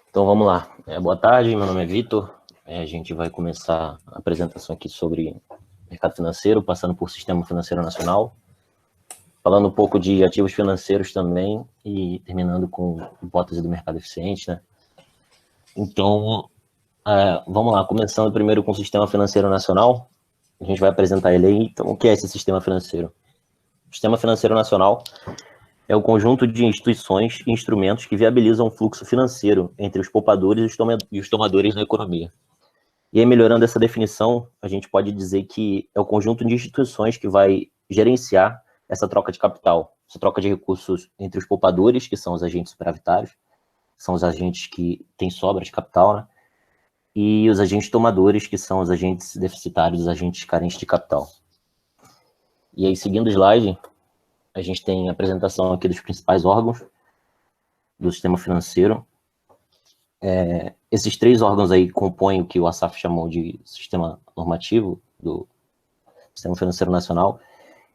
Então vamos lá. Boa tarde, meu nome é Vitor. A gente vai começar a apresentação aqui sobre mercado financeiro, passando por sistema financeiro nacional, falando um pouco de ativos financeiros também e terminando com hipótese do mercado eficiente, né? Então, vamos lá, começando primeiro com o sistema financeiro nacional. A gente vai apresentar ele aí. Então, o que é esse sistema financeiro? O sistema financeiro nacional é o conjunto de instituições e instrumentos que viabilizam o fluxo financeiro entre os poupadores e os tomadores da economia. E aí, melhorando essa definição, a gente pode dizer que é o conjunto de instituições que vai gerenciar essa troca de capital, essa troca de recursos entre os poupadores, que são os agentes superavitários, são os agentes que têm sobra de capital, né? E os agentes tomadores, que são os agentes deficitários, os agentes carentes de capital. E aí, seguindo o slide, a gente tem a apresentação aqui dos principais órgãos do sistema financeiro. Esses três órgãos aí compõem o que o Assaf chamou de sistema normativo do Sistema Financeiro Nacional.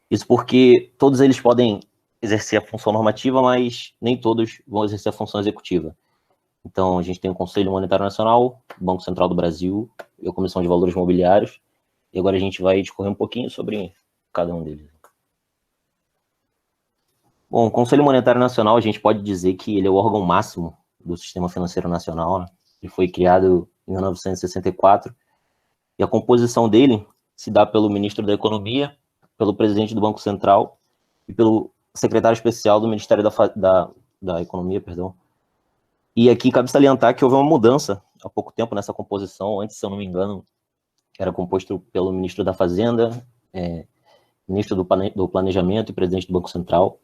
Isso porque todos eles podem exercer a função normativa, mas nem todos vão exercer a função executiva. Então, a gente tem o Conselho Monetário Nacional, o Banco Central do Brasil e a Comissão de Valores Mobiliários. E agora a gente vai discorrer um pouquinho sobre cada um deles. Bom, o Conselho Monetário Nacional, a gente pode dizer que ele é o órgão máximo do Sistema Financeiro Nacional, né? Ele foi criado em 1964 e a composição dele se dá pelo ministro da Economia, pelo presidente do Banco Central e pelo secretário especial do Ministério da Economia, perdão. E aqui cabe salientar que houve uma mudança há pouco tempo nessa composição. Antes, se eu não me engano, era composto pelo ministro da Fazenda, ministro do Planejamento e presidente do Banco Central.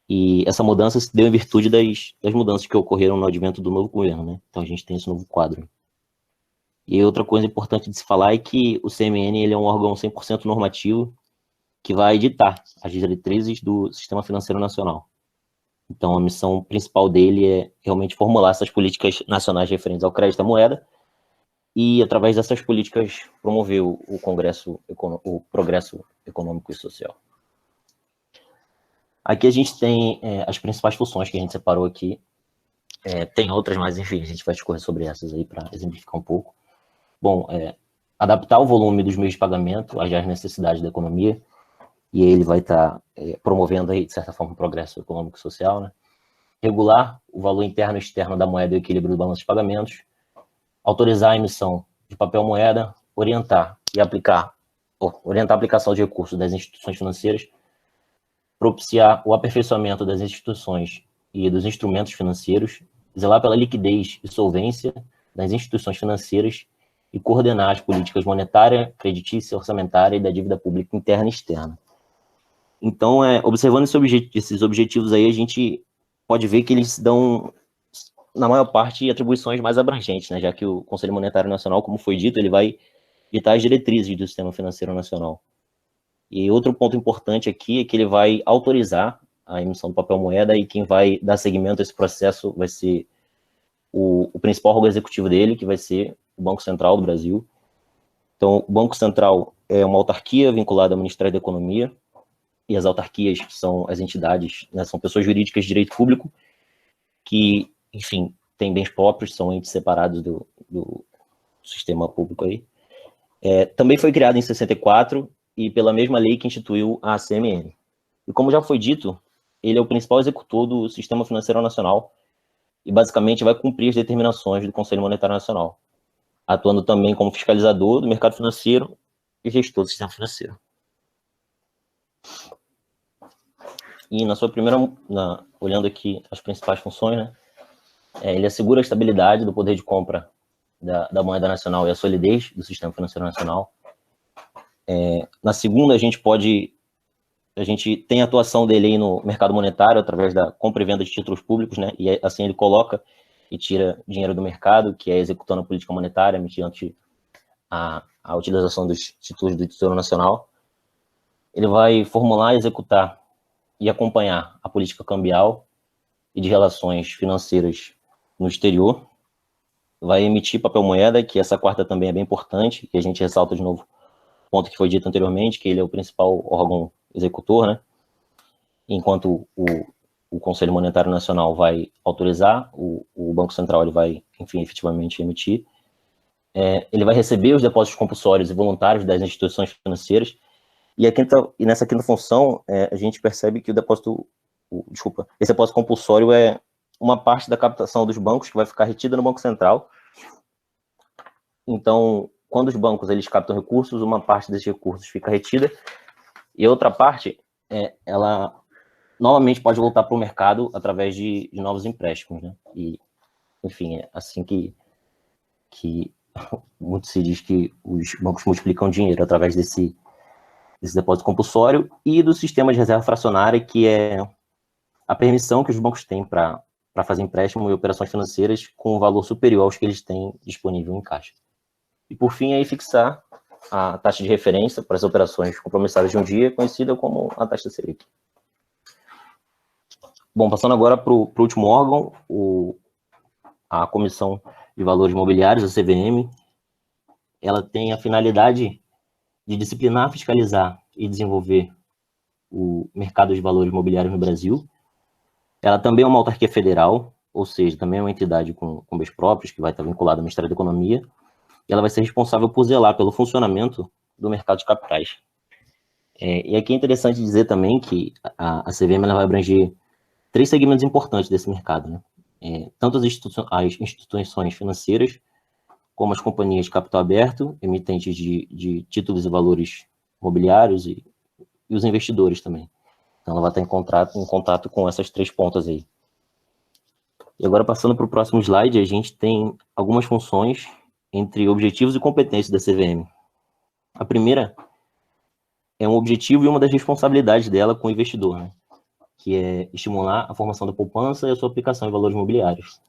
E essa mudança se deu em virtude das mudanças que ocorreram no advento do novo governo, né? Então a gente tem esse novo quadro. E outra coisa importante de se falar é que o CMN ele é um órgão 100% normativo que vai editar as diretrizes do Sistema Financeiro Nacional. Então a missão principal dele é realmente formular essas políticas nacionais referentes ao crédito à moeda e, através dessas políticas, promover o progresso econômico e social. Aqui a gente tem as principais funções que a gente separou aqui. Tem outras, mas enfim, a gente vai discorrer sobre essas aí para exemplificar um pouco. Bom, adaptar o volume dos meios de pagamento às necessidades da economia, e ele vai estar promovendo aí, de certa forma, o progresso econômico e social, né? Regular o valor interno e externo da moeda e o equilíbrio do balanço de pagamentos, autorizar a emissão de papel moeda, orientar a aplicação de recursos das instituições financeiras, propiciar o aperfeiçoamento das instituições e dos instrumentos financeiros, zelar pela liquidez e solvência das instituições financeiras e coordenar as políticas monetária, creditícia, orçamentária e da dívida pública interna e externa. Então, observando esses objetivos aí, a gente pode ver que eles dão, na maior parte, atribuições mais abrangentes, né? Já que o Conselho Monetário Nacional, como foi dito, ele vai ditar as diretrizes do Sistema Financeiro Nacional. E outro ponto importante aqui é que ele vai autorizar a emissão do papel moeda, e quem vai dar seguimento a esse processo vai ser o principal órgão executivo dele, que vai ser o Banco Central do Brasil. Então, o Banco Central é uma autarquia vinculada ao Ministério da Economia, e as autarquias são as entidades, né, são pessoas jurídicas de direito público que, enfim, têm bens próprios, são entes separados do sistema público aí. Também foi criado em 64 e pela mesma lei que instituiu a CMN. E como já foi dito, ele é o principal executor do Sistema Financeiro Nacional e basicamente vai cumprir as determinações do Conselho Monetário Nacional, atuando também como fiscalizador do mercado financeiro e gestor do sistema financeiro. E na sua primeira, olhando aqui as principais funções, né, ele assegura a estabilidade do poder de compra da moeda nacional e a solidez do sistema financeiro nacional. Na segunda, a gente tem a atuação dele aí no mercado monetário através da compra e venda de títulos públicos, né? E assim ele coloca e tira dinheiro do mercado, que é executando a política monetária, mediante a utilização dos títulos do Tesouro Nacional. Ele vai formular, executar e acompanhar a política cambial e de relações financeiras no exterior. Vai emitir papel moeda, que essa quarta também é bem importante, que a gente ressalta de novo o ponto que foi dito anteriormente, que ele é o principal órgão executor, né? Enquanto o o Conselho Monetário Nacional vai autorizar, o Banco Central ele vai, enfim, efetivamente emitir. Ele vai receber os depósitos compulsórios e voluntários das instituições financeiras, e nessa quinta função, a gente percebe que esse depósito compulsório é uma parte da captação dos bancos que vai ficar retida no Banco Central. Então, quando os bancos eles captam recursos, uma parte desses recursos fica retida, e a outra parte, ela novamente pode voltar para o mercado através de novos empréstimos, né? E, enfim, é assim que muito se diz que os bancos multiplicam dinheiro através desse depósito compulsório e do sistema de reserva fracionária, que é a permissão que os bancos têm para fazer empréstimo e operações financeiras com um valor superior aos que eles têm disponível em caixa. E, por fim, aí fixar a taxa de referência para as operações compromissadas de um dia, conhecida como a taxa Selic. Bom, passando agora para o último órgão, a Comissão de Valores Mobiliários, a CVM, ela tem a finalidade de disciplinar, fiscalizar e desenvolver o mercado de valores mobiliários no Brasil. Ela também é uma autarquia federal, ou seja, também é uma entidade com bens próprios, que vai estar vinculada ao Ministério da Economia, e ela vai ser responsável por zelar pelo funcionamento do mercado de capitais. E aqui é interessante dizer também que a CVM ela vai abranger 3 segmentos importantes desse mercado, né? Tanto as instituições financeiras, como as companhias de capital aberto, emitentes de títulos e valores mobiliários, e os investidores também. Então, ela vai estar em contato com essas 3 pontas aí. E agora, passando para o próximo slide, a gente tem algumas funções entre objetivos e competências da CVM. A primeira é um objetivo e uma das responsabilidades dela com o investidor, né? Que é estimular a formação da poupança e a sua aplicação em valores imobiliários.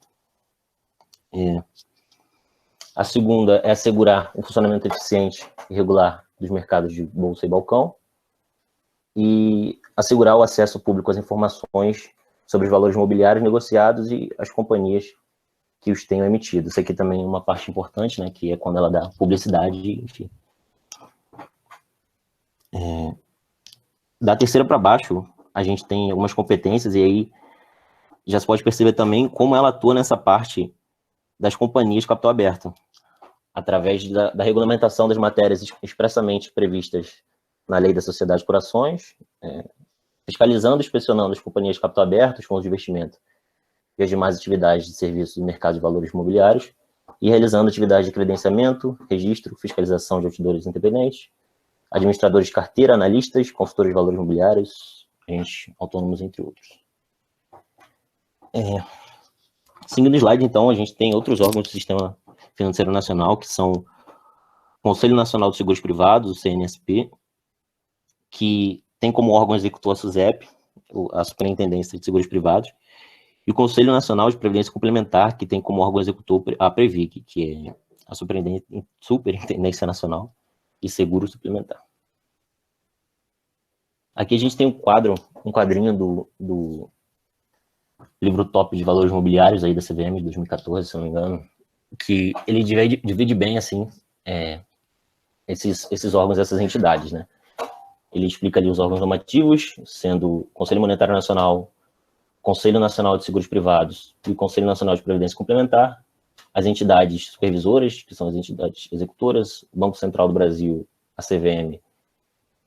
A segunda é assegurar o funcionamento eficiente e regular dos mercados de bolsa e balcão, e assegurar o acesso público às informações sobre os valores imobiliários negociados e as companhias que os tenham emitido. Isso aqui também é uma parte importante, né, que é quando ela dá publicidade, enfim. Da terceira para baixo, a gente tem algumas competências, e aí já se pode perceber também como ela atua nessa parte das companhias de capital aberto, através da regulamentação das matérias expressamente previstas na Lei da Sociedade por Ações, fiscalizando e inspecionando as companhias de capital aberto, os fundos de investimento e as demais atividades de serviço do mercado de valores imobiliários, e realizando atividades de credenciamento, registro, fiscalização de auditores independentes, administradores de carteira, analistas, consultores de valores imobiliários, agentes autônomos, entre outros. Seguindo o slide, então, a gente tem outros órgãos do Sistema Financeiro Nacional, que são o Conselho Nacional de Seguros Privados, o CNSP, que tem como órgão executor a SUSEP, a Superintendência de Seguros Privados, e o Conselho Nacional de Previdência Complementar, que tem como órgão executor a Previc, que é a Superintendência Nacional de Seguro Suplementar. Aqui a gente tem um quadrinho do livro top de valores imobiliários aí da CVM de 2014, se não me engano, que ele divide bem, assim, esses órgãos, essas entidades, né? Ele explica ali os órgãos normativos, sendo o Conselho Monetário Nacional, Conselho Nacional de Seguros Privados e o Conselho Nacional de Previdência Complementar, as entidades supervisoras, que são as entidades executoras, o Banco Central do Brasil, a CVM,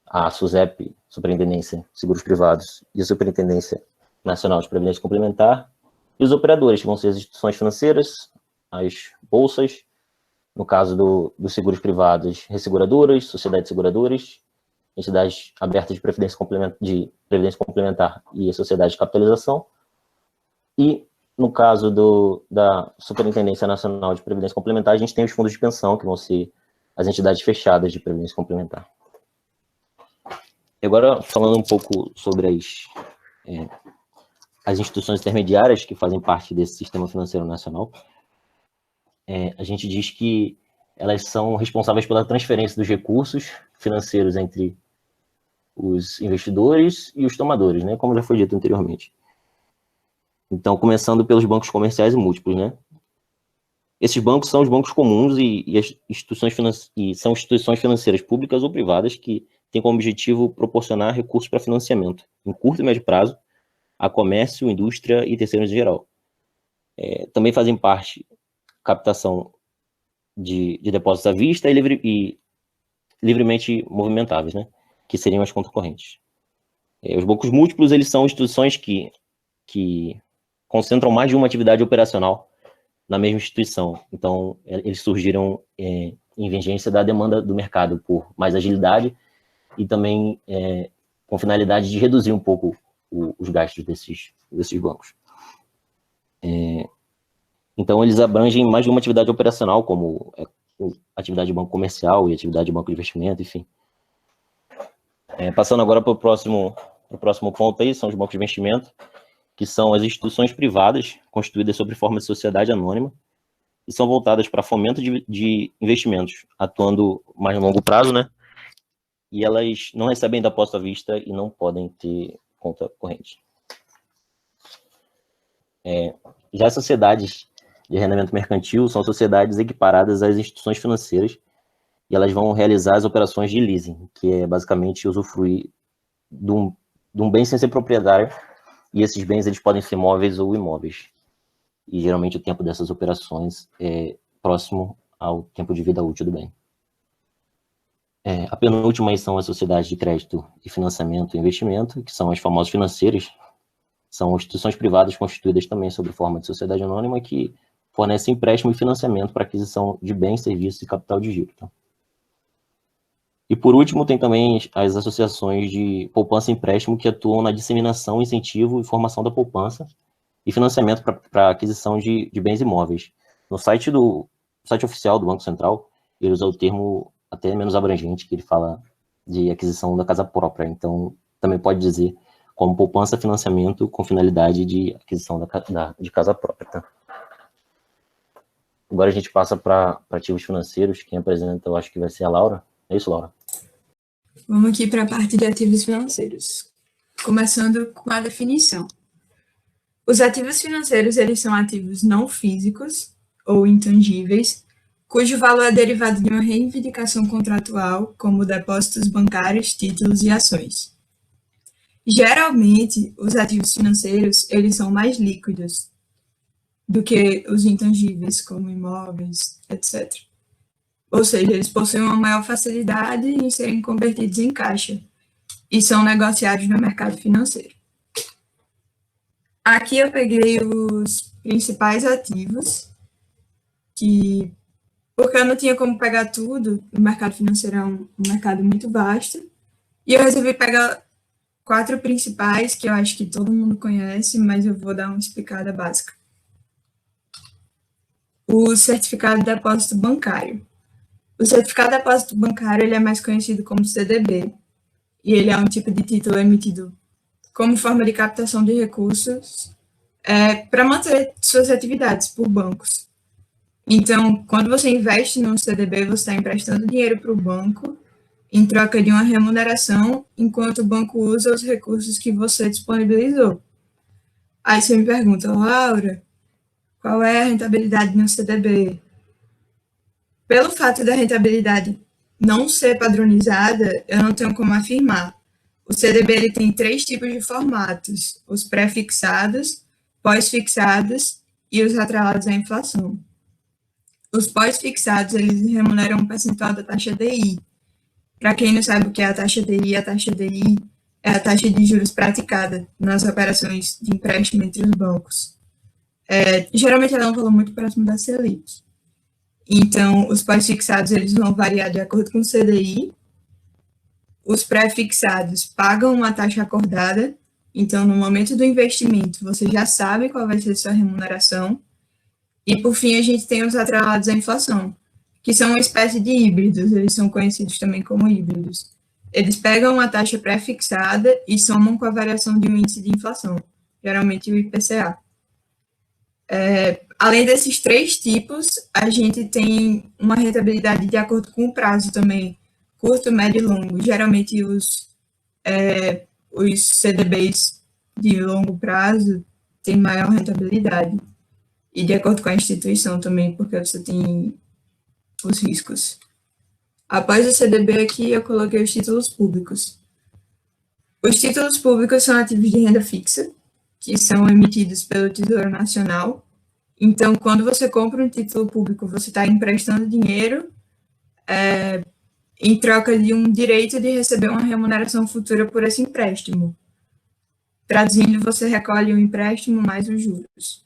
a SUSEP, Superintendência de Seguros Privados, e a Superintendência Nacional de Previdência Complementar, e os operadores, que vão ser as instituições financeiras, as bolsas, no caso dos seguros privados, resseguradoras, sociedades seguradoras, entidades abertas de previdência complementar e a sociedade de capitalização. E, no caso da Superintendência Nacional de Previdência Complementar, a gente tem os fundos de pensão, que vão ser as entidades fechadas de previdência complementar. E agora, falando um pouco sobre as instituições intermediárias que fazem parte desse sistema financeiro nacional, a gente diz que elas são responsáveis pela transferência dos recursos financeiros entre os investidores e os tomadores, né, como já foi dito anteriormente. Então, começando pelos bancos comerciais e múltiplos, né? Esses bancos são os bancos comuns e são instituições financeiras públicas ou privadas que têm como objetivo proporcionar recursos para financiamento em curto e médio prazo a comércio, indústria e terceiros em geral. Também fazem parte captação de depósitos à vista e livremente movimentáveis, né? Que seriam as contas correntes. Os bancos múltiplos, eles são instituições que concentram mais de uma atividade operacional na mesma instituição. Então, eles surgiram em vigência da demanda do mercado por mais agilidade e também com finalidade de reduzir um pouco os gastos desses bancos. Então, eles abrangem mais de uma atividade operacional, como atividade de banco comercial e atividade de banco de investimento, enfim. Passando agora para o próximo ponto aí, são os bancos de investimento, que são as instituições privadas constituídas sob forma de sociedade anônima e são voltadas para fomento de investimentos, atuando mais no longo prazo, né? E elas não recebem depósito à vista e não podem ter conta corrente. Já as sociedades de arrendamento mercantil são sociedades equiparadas às instituições financeiras e elas vão realizar as operações de leasing, que é basicamente usufruir de um bem sem ser proprietário, e esses bens eles podem ser móveis ou imóveis. E geralmente o tempo dessas operações é próximo ao tempo de vida útil do bem. A penúltima aí são as sociedades de crédito e financiamento e investimento, que são as famosas financeiras. São instituições privadas constituídas também sob forma de sociedade anônima que fornecem empréstimo e financiamento para aquisição de bens, serviços e capital de giro. Tá? E por último, tem também as associações de poupança e empréstimo que atuam na disseminação, incentivo e formação da poupança e financiamento para aquisição de bens imóveis. No site oficial do Banco Central, ele usa o termo até menos abrangente, que ele fala de aquisição da casa própria. Então, também pode dizer como poupança, financiamento com finalidade de aquisição de casa própria. Tá? Agora a gente passa para ativos financeiros. Quem apresenta, eu acho que vai ser a Laura. É isso, Laura? Vamos aqui para a parte de ativos financeiros. Começando com a definição. Os ativos financeiros, eles são ativos não físicos ou intangíveis, cujo valor é derivado de uma reivindicação contratual, como depósitos bancários, títulos e ações. Geralmente, os ativos financeiros, eles são mais líquidos do que os intangíveis, como imóveis, etc. Ou seja, eles possuem uma maior facilidade em serem convertidos em caixa e são negociados no mercado financeiro. Aqui eu peguei os principais ativos, porque eu não tinha como pegar tudo, o mercado financeiro é um mercado muito vasto, e eu resolvi pegar 4 principais, que eu acho que todo mundo conhece, mas eu vou dar uma explicada básica. O certificado de depósito bancário. O certificado de depósito bancário ele é mais conhecido como CDB, e ele é um tipo de título emitido como forma de captação de recursos para manter suas atividades por bancos. Então, quando você investe no CDB, você está emprestando dinheiro para o banco em troca de uma remuneração, enquanto o banco usa os recursos que você disponibilizou. Aí você me pergunta, Laura, qual é a rentabilidade no CDB? Pelo fato da rentabilidade não ser padronizada, eu não tenho como afirmar. O CDB ele tem 3 tipos de formatos: os pré-fixados, pós-fixados e os atrelados à inflação. Os pós-fixados eles remuneram um percentual da taxa DI. Para quem não sabe o que é a taxa DI é a taxa de juros praticada nas operações de empréstimo entre os bancos. Geralmente ela é um valor muito próximo da Selic. Então, os pós-fixados eles vão variar de acordo com o CDI. Os pré-fixados pagam uma taxa acordada. Então, no momento do investimento, você já sabe qual vai ser a sua remuneração. E, por fim, a gente tem os atrelados à inflação, que são uma espécie de híbridos, eles são conhecidos também como híbridos. Eles pegam uma taxa pré-fixada e somam com a variação de um índice de inflação, geralmente o IPCA. Além desses 3 tipos, a gente tem uma rentabilidade de acordo com o prazo também, curto, médio e longo. Geralmente os CDBs de longo prazo têm maior rentabilidade. E de acordo com a instituição também, porque você tem os riscos. Após o CDB aqui, eu coloquei os títulos públicos. Os títulos públicos são ativos de renda fixa, que são emitidos pelo Tesouro Nacional. Então, quando você compra um título público, você está emprestando dinheiro em troca de um direito de receber uma remuneração futura por esse empréstimo. Traduzindo, você recolhe o empréstimo mais os juros.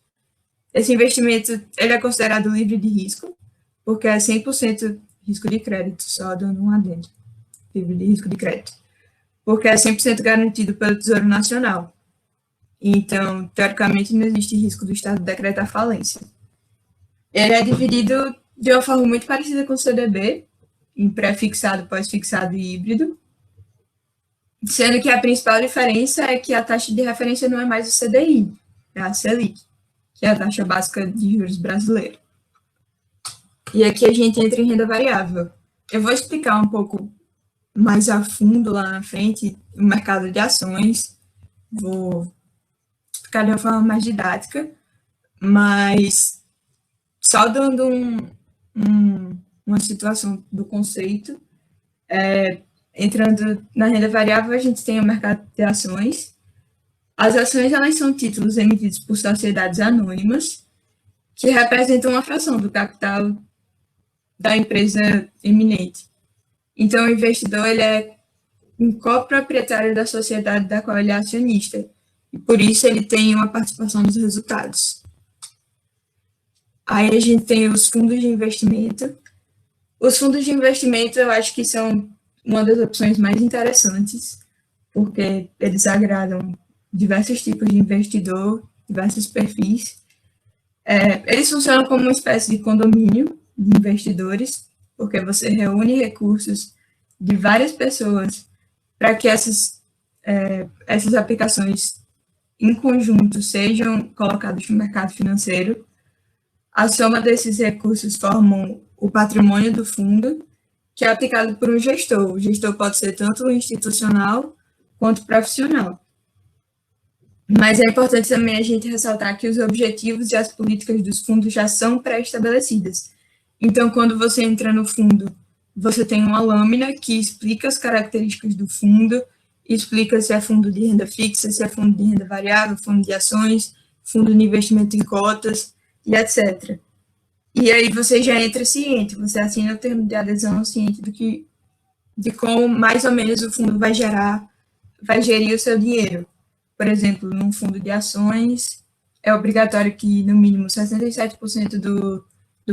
Esse investimento ele é considerado livre de risco, porque é 100% risco de crédito, só dando um adendo. Livre de risco de crédito. Porque é 100% garantido pelo Tesouro Nacional. Então, teoricamente, não existe risco do Estado decretar falência. Ele é dividido de uma forma muito parecida com o CDB, em pré-fixado, pós-fixado e híbrido, sendo que a principal diferença é que a taxa de referência não é mais o CDI, é a Selic, que é a taxa básica de juros brasileira. E aqui a gente entra em renda variável. Eu vou explicar um pouco mais a fundo lá na frente o mercado de ações, vou explicar de uma forma mais didática, mas só dando uma situação do conceito, entrando na renda variável, a gente tem o mercado de ações. As ações, elas são títulos emitidos por sociedades anônimas, que representam uma fração do capital da empresa eminente. Então, o investidor ele é um coproprietário da sociedade da qual ele é acionista, e por isso ele tem uma participação nos resultados. Aí a gente tem os fundos de investimento. Os fundos de investimento eu acho que são uma das opções mais interessantes, porque eles agradam diversos tipos de investidor, diversos perfis. Eles funcionam como uma espécie de condomínio de investidores, porque você reúne recursos de várias pessoas para que essas aplicações em conjunto sejam colocadas no mercado financeiro. A soma desses recursos formam o patrimônio do fundo, que é aplicado por um gestor. O gestor pode ser tanto institucional quanto profissional. Mas é importante também a gente ressaltar que os objetivos e as políticas dos fundos já são pré-estabelecidas. Então, quando você entra no fundo, você tem uma lâmina que explica as características do fundo, explica se é fundo de renda fixa, se é fundo de renda variável, fundo de ações, fundo de investimento em cotas, e etc. E aí você já entra ciente, você assina o termo de adesão ciente de como mais ou menos o fundo vai gerir o seu dinheiro. Por exemplo, num fundo de ações, é obrigatório que no mínimo 67% do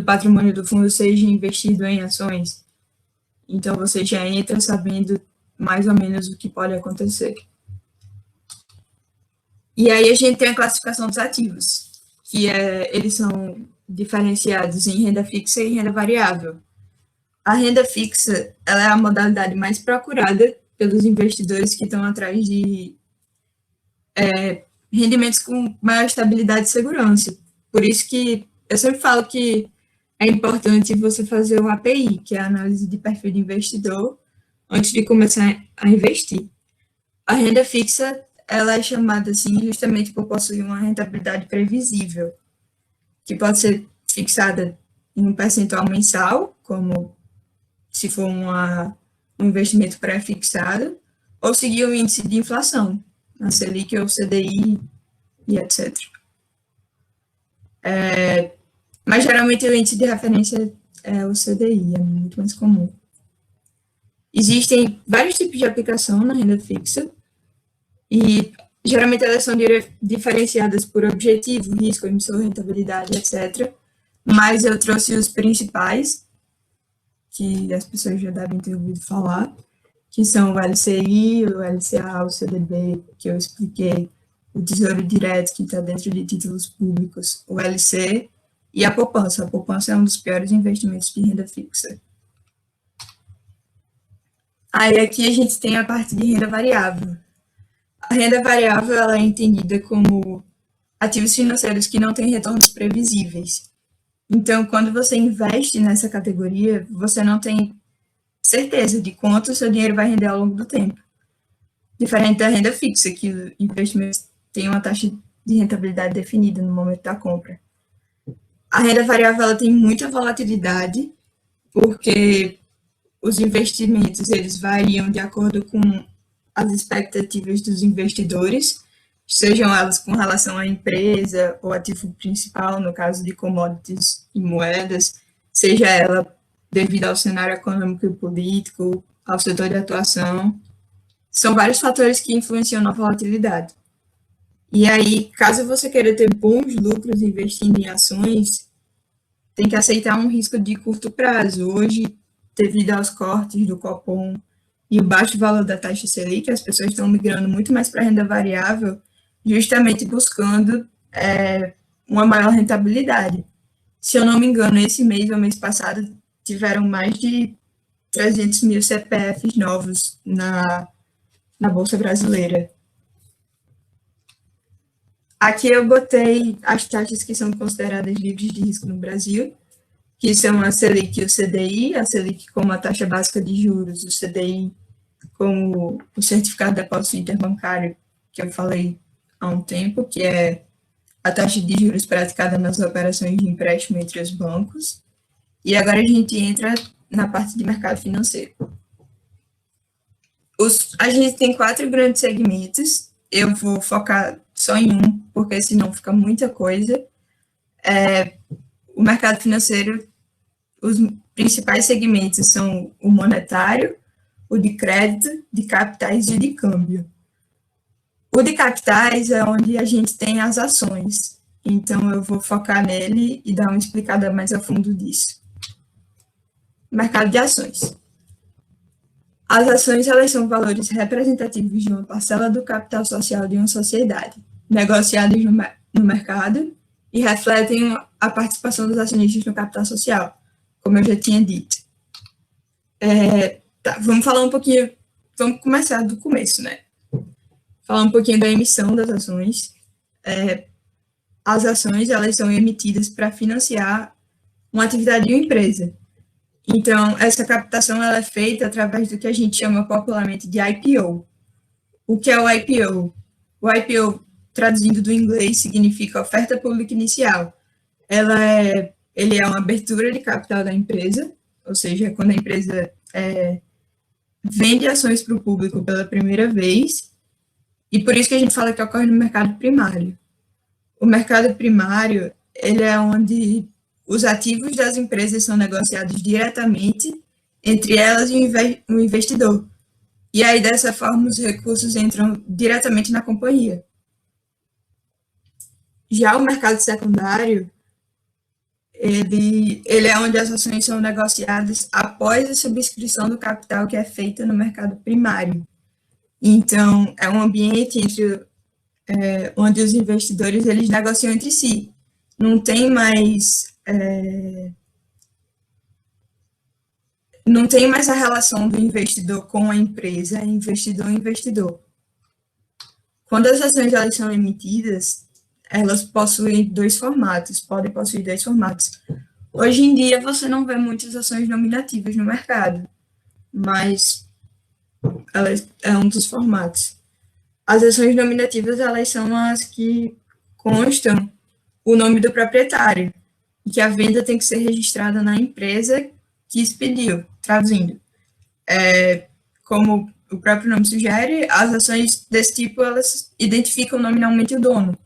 patrimônio do fundo seja investido em ações. Então você já entra sabendo mais ou menos o que pode acontecer. E aí a gente tem a classificação dos ativos, que eles são diferenciados em renda fixa e renda variável. A renda fixa ela é a modalidade mais procurada pelos investidores que estão atrás de rendimentos com maior estabilidade e segurança. Por isso que eu sempre falo que é importante você fazer o API, que é a análise de perfil de investidor, antes de começar a investir. A renda fixa ela é chamada assim justamente por possuir uma rentabilidade previsível, que pode ser fixada em um percentual mensal, como se for um investimento pré-fixado, ou seguir o índice de inflação, a Selic ou CDI, e etc. Mas geralmente o índice de referência é o CDI, é muito mais comum. Existem vários tipos de aplicação na renda fixa, e geralmente elas são diferenciadas por objetivo, risco, emissor, rentabilidade, etc. Mas eu trouxe os principais, que as pessoas já devem ter ouvido falar, que são o LCI, o LCA, o CDB, que eu expliquei, o Tesouro Direto, que está dentro de títulos públicos, o LC, e a poupança. A poupança é um dos piores investimentos de renda fixa. Aí aqui a gente tem a parte de renda variável. A renda variável ela é entendida como ativos financeiros que não têm retornos previsíveis. Então, quando você investe nessa categoria, você não tem certeza de quanto o seu dinheiro vai render ao longo do tempo. Diferente da renda fixa, que o investimento tem uma taxa de rentabilidade definida no momento da compra. A renda variável ela tem muita volatilidade, porque os investimentos eles variam de acordo com as expectativas dos investidores, sejam elas com relação à empresa ou ativo principal, no caso de commodities e moedas, seja ela devido ao cenário econômico e político, ao setor de atuação. São vários fatores que influenciam na volatilidade. E aí, caso você queira ter bons lucros investindo em ações, tem que aceitar um risco de curto prazo. Hoje, devido aos cortes do Copom e o baixo valor da taxa Selic, as pessoas estão migrando muito mais para a renda variável, justamente buscando uma maior rentabilidade. Se eu não me engano, esse mês ou mês passado, tiveram mais de 300 mil CPFs novos na Bolsa Brasileira. Aqui eu botei as taxas que são consideradas livres de risco no Brasil, que são a Selic e o CDI, a Selic como a taxa básica de juros, o CDI como o certificado de depósito interbancário, que eu falei há um tempo, que é a taxa de juros praticada nas operações de empréstimo entre os bancos. E agora a gente entra na parte de mercado financeiro. A gente tem 4 grandes segmentos, eu vou focar só em um, porque senão fica muita coisa. O mercado financeiro, os principais segmentos são o monetário, o de crédito, de capitais e o de câmbio. O de capitais é onde a gente tem as ações, então eu vou focar nele e dar uma explicada mais a fundo disso. Mercado de ações. As ações, elas são valores representativos de uma parcela do capital social de uma sociedade, negociados no mercado e refletem a participação dos acionistas no capital social, como eu já tinha dito. Vamos falar um pouquinho, vamos começar do começo, né? Falar um pouquinho da emissão das ações. As ações, elas são emitidas para financiar uma atividade de uma empresa. Então, essa captação ela é feita através do que a gente chama popularmente de IPO. O que é o IPO? O IPO, traduzindo do inglês, significa oferta pública inicial. Ele é uma abertura de capital da empresa, ou seja, quando a empresa vende ações para o público pela primeira vez, e por isso que a gente fala que ocorre no mercado primário. O mercado primário, ele é onde os ativos das empresas são negociados diretamente entre elas e o investidor. E aí, dessa forma, os recursos entram diretamente na companhia. Já o mercado secundário, ele é onde as ações são negociadas após a subscrição do capital que é feita no mercado primário. Então, é um ambiente onde os investidores eles negociam entre si. Não tem mais a relação do investidor com a empresa, é investidor. Quando as ações elas são emitidas, elas podem possuir dois formatos. Hoje em dia, você não vê muitas ações nominativas no mercado, mas elas é um dos formatos. As ações nominativas, elas são as que constam o nome do proprietário, e que a venda tem que ser registrada na empresa que expediu, traduzindo. Como o próprio nome sugere, as ações desse tipo, elas identificam nominalmente o dono,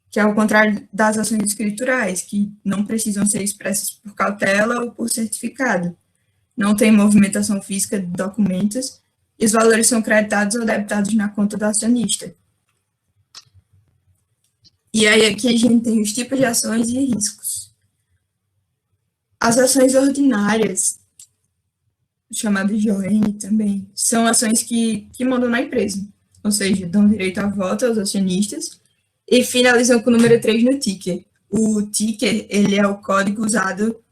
que é ao contrário das ações escriturais, que não precisam ser expressas por cautela ou por certificado. Não tem movimentação física de documentos, e os valores são creditados ou debitados na conta do acionista. E aí aqui a gente tem os tipos de ações e riscos. As ações ordinárias, chamadas de ON também, são ações que mandam na empresa, ou seja, dão direito a voto aos acionistas e finalizam com o número 3 no ticker. O ticker, ele é o código usado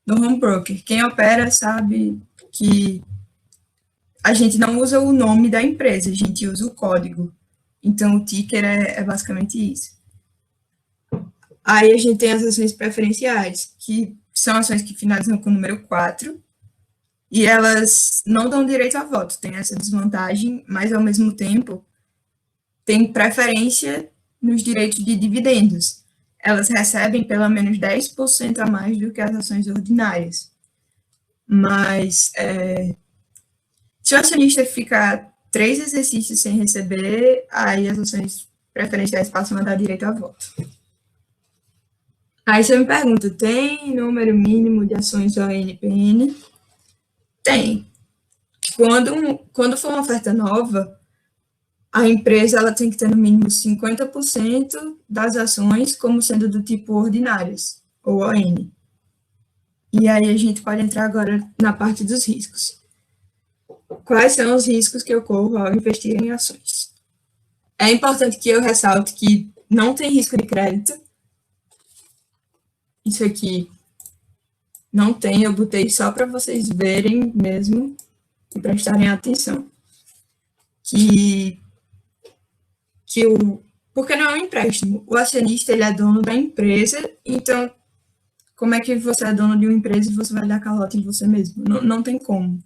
no home broker. Quem opera sabe que a gente não usa o nome da empresa, a gente usa o código. Então, o ticker é basicamente isso. Aí a gente tem as ações preferenciais, que são ações que finalizam com o número 4, e elas não dão direito a voto, tem essa desvantagem, mas, ao mesmo tempo, tem preferência nos direitos de dividendos. Elas recebem pelo menos 10% a mais do que as ações ordinárias. Mas, se o acionista ficar 3 exercícios sem receber, aí as ações preferenciais passam a dar direito a voto. Aí você me pergunta, tem número mínimo de ações ONPN? Tem. Quando for uma oferta nova, a empresa ela tem que ter no mínimo 50% das ações como sendo do tipo ordinárias, ou ON. E aí a gente pode entrar agora na parte dos riscos. Quais são os riscos que eu corro ao investir em ações? É importante que eu ressalte que não tem risco de crédito. Isso aqui não tem, eu botei só para vocês verem mesmo e prestarem atenção. Porque não é um empréstimo. O acionista ele é dono da empresa, então como é que você é dono de uma empresa e você vai dar calote em você mesmo? Não tem como.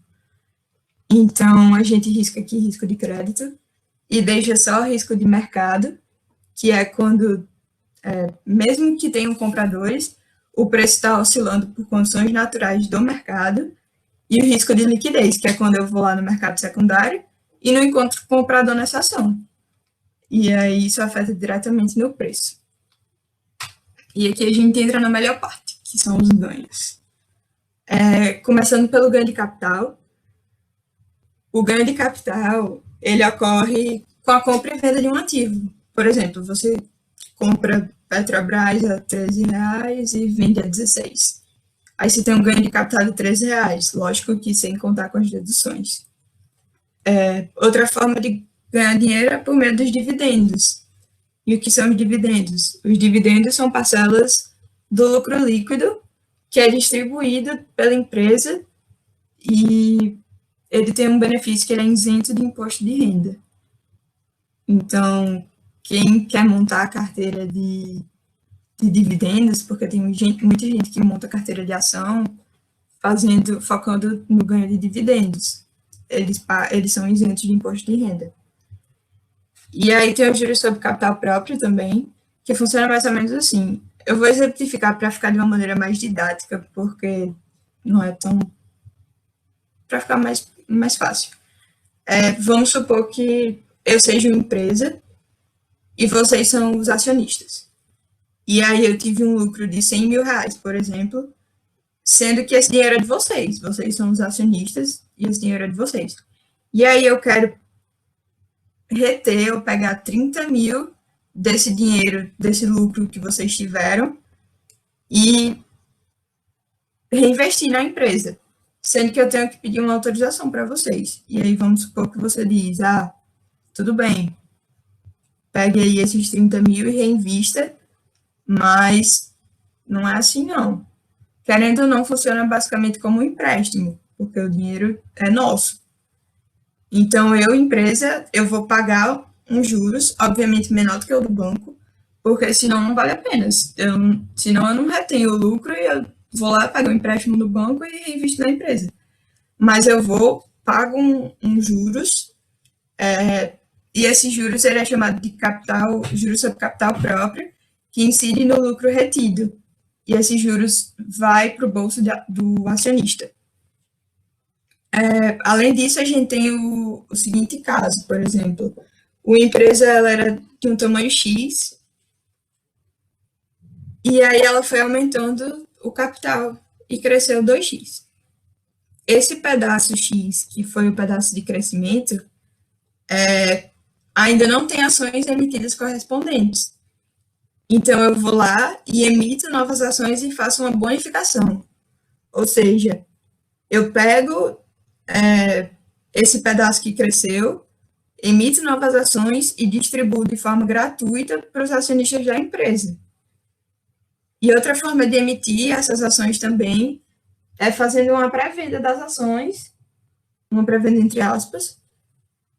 Então, a gente risca aqui risco de crédito e deixa só risco de mercado, que é quando, mesmo que tenham compradores, o preço está oscilando por condições naturais do mercado, e o risco de liquidez, que é quando eu vou lá no mercado secundário e não encontro comprador nessa ação. E aí isso afeta diretamente no preço. E aqui a gente entra na melhor parte, que são os ganhos. Começando pelo ganho de capital. O ganho de capital, ele ocorre com a compra e venda de um ativo. Por exemplo, você compra Petrobras a R$13 e vende a 16. Aí você tem um ganho de capital de R$13, lógico que sem contar com as deduções. Outra forma de ganhar dinheiro é por meio dos dividendos. E o que são os dividendos? Os dividendos são parcelas do lucro líquido que é distribuído pela empresa e ele tem um benefício que ele é isento de imposto de renda. Então, quem quer montar a carteira de dividendos, porque tem muita gente que monta carteira de ação focando no ganho de dividendos. Eles são isentos de imposto de renda. E aí tem o juros sobre capital próprio também, que funciona mais ou menos assim. Eu vou exemplificar para ficar de uma maneira mais didática, porque não é tão... para ficar mais fácil. Vamos supor que eu seja uma empresa e vocês são os acionistas. E aí eu tive um lucro de R$100 mil, por exemplo, sendo que esse dinheiro é de vocês. Vocês são os acionistas e esse dinheiro é de vocês. E aí eu quero reter ou pegar 30 mil desse dinheiro, desse lucro que vocês tiveram e reinvestir na empresa, sendo que eu tenho que pedir uma autorização para vocês. E aí vamos supor que você diz, tudo bem, pegue aí esses 30 mil e reinvista, mas não é assim não. Querendo ou não, funciona basicamente como um empréstimo, porque o dinheiro é nosso. Então, empresa, eu vou pagar uns juros, obviamente menor do que o do banco, porque senão não vale a pena. Senão eu não retenho o lucro e eu vou lá, pago um empréstimo no banco e reinvisto na empresa. Mas eu pago uns juros, e esses juros ele é chamado de juros sobre capital próprio, que incide no lucro retido. E esses juros vai para o bolso do acionista. Além disso, a gente tem o seguinte caso, por exemplo, uma empresa ela era de um tamanho X, e aí ela foi aumentando o capital e cresceu 2x. Esse pedaço X, que foi o pedaço de crescimento, ainda não tem ações emitidas correspondentes. Então, eu vou lá e emito novas ações e faço uma bonificação. Ou seja, eu pego esse pedaço que cresceu, emito novas ações e distribuo de forma gratuita para os acionistas da empresa. E outra forma de emitir essas ações também é fazendo uma pré-venda das ações, uma pré-venda entre aspas,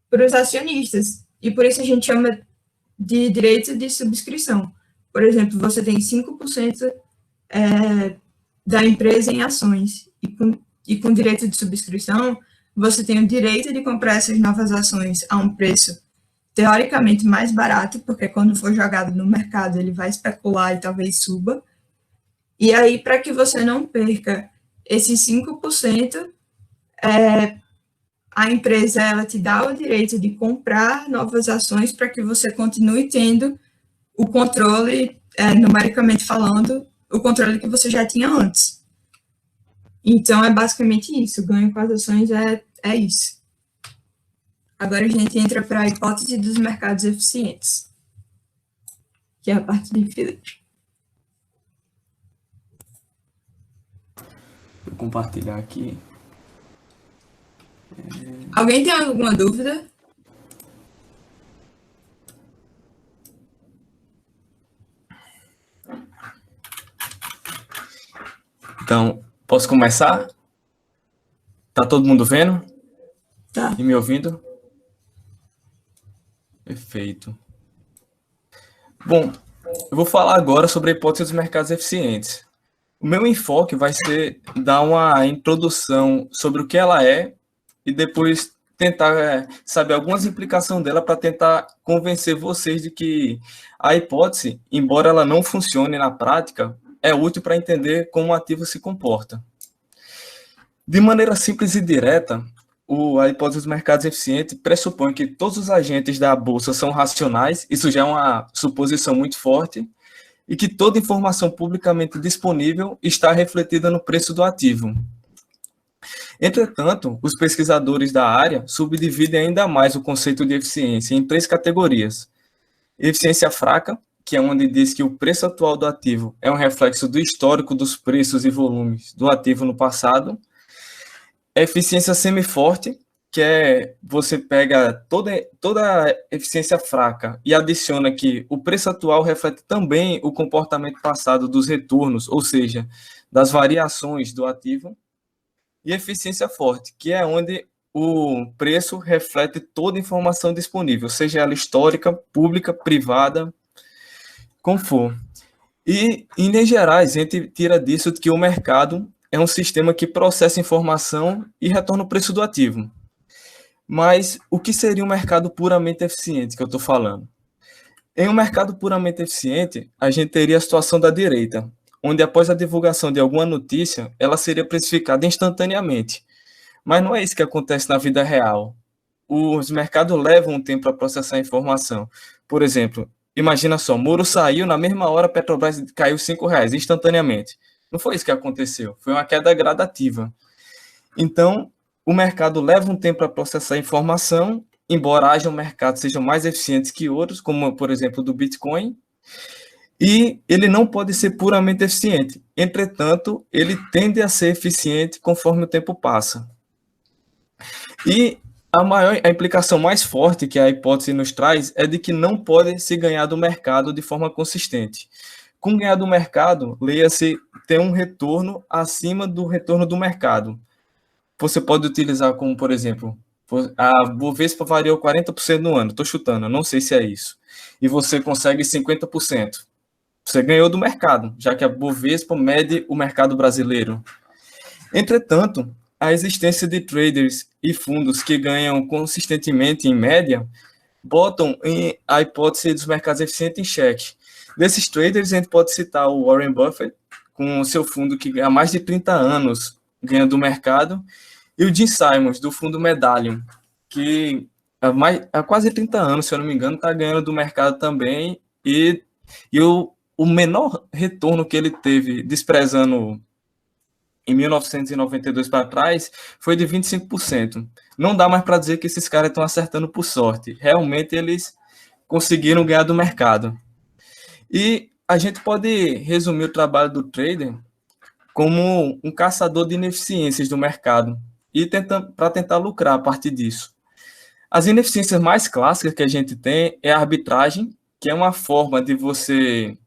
para os acionistas. E por isso a gente chama de direito de subscrição. Por exemplo, você tem 5% da empresa em ações, e com direito de subscrição, você tem o direito de comprar essas novas ações a um preço teoricamente mais barato, porque quando for jogado no mercado, ele vai especular e talvez suba. E aí, para que você não perca esses 5%, a empresa ela te dá o direito de comprar novas ações para que você continue tendo o controle, numericamente falando, o controle que você já tinha antes. Então, é basicamente isso. O ganho com as ações é isso. Agora a gente entra para a hipótese dos mercados eficientes, que é a parte de Philip. Vou compartilhar aqui. Alguém tem alguma dúvida? Então, posso começar? Tá todo mundo vendo? Tá. E me ouvindo? Perfeito. Bom, eu vou falar agora sobre a hipótese dos mercados eficientes. O meu enfoque vai ser dar uma introdução sobre o que ela é e depois tentar saber algumas implicações dela para tentar convencer vocês de que a hipótese, embora ela não funcione na prática, é útil para entender como o ativo se comporta. De maneira simples e direta, a hipótese dos mercados eficientes pressupõe que todos os agentes da bolsa são racionais, isso já é uma suposição muito forte, e que toda informação publicamente disponível está refletida no preço do ativo. Entretanto, os pesquisadores da área subdividem ainda mais o conceito de eficiência em 3 categorias. Eficiência fraca, que é onde diz que o preço atual do ativo é um reflexo do histórico dos preços e volumes do ativo no passado. Eficiência semiforte, que é você pega toda a eficiência fraca e adiciona que o preço atual reflete também o comportamento passado dos retornos, ou seja, das variações do ativo. E eficiência forte, que é onde o preço reflete toda a informação disponível, seja ela histórica, pública, privada, como for. E, em linhas gerais, a gente tira disso que o mercado é um sistema que processa informação e retorna o preço do ativo. Mas o que seria um mercado puramente eficiente que eu estou falando? Em um mercado puramente eficiente, a gente teria a situação da direita, onde após a divulgação de alguma notícia, ela seria precificada instantaneamente. Mas não é isso que acontece na vida real. Os mercados levam um tempo para processar a informação. Por exemplo, imagina só, Moro saiu, na mesma hora a Petrobras caiu R$5 instantaneamente. Não foi isso que aconteceu, foi uma queda gradativa. Então, o mercado leva um tempo para processar a informação, embora haja mercados sejam mais eficientes que outros, como, por exemplo, o do Bitcoin, e ele não pode ser puramente eficiente. Entretanto, ele tende a ser eficiente conforme o tempo passa. E a implicação mais forte que a hipótese nos traz é de que não pode se ganhar do mercado de forma consistente. Com ganhar do mercado, leia-se ter um retorno acima do retorno do mercado. Você pode utilizar como, por exemplo, a Bovespa variou 40% no ano, estou chutando, não sei se é isso, e você consegue 50%. Você ganhou do mercado, já que a Bovespa mede o mercado brasileiro. Entretanto, a existência de traders e fundos que ganham consistentemente em média botam a hipótese dos mercados eficientes em xeque. Desses traders, a gente pode citar o Warren Buffett, com o seu fundo que há mais de 30 anos ganha do mercado, e o Jim Simons, do fundo Medallion, que há quase 30 anos, se eu não me engano, está ganhando do mercado também, e o menor retorno que ele teve, desprezando em 1992 para trás, foi de 25%. Não dá mais para dizer que esses caras estão acertando por sorte. Realmente, eles conseguiram ganhar do mercado. E a gente pode resumir o trabalho do trader como um caçador de ineficiências do mercado e para tentar lucrar a partir disso. As ineficiências mais clássicas que a gente tem é a arbitragem, que é uma forma de você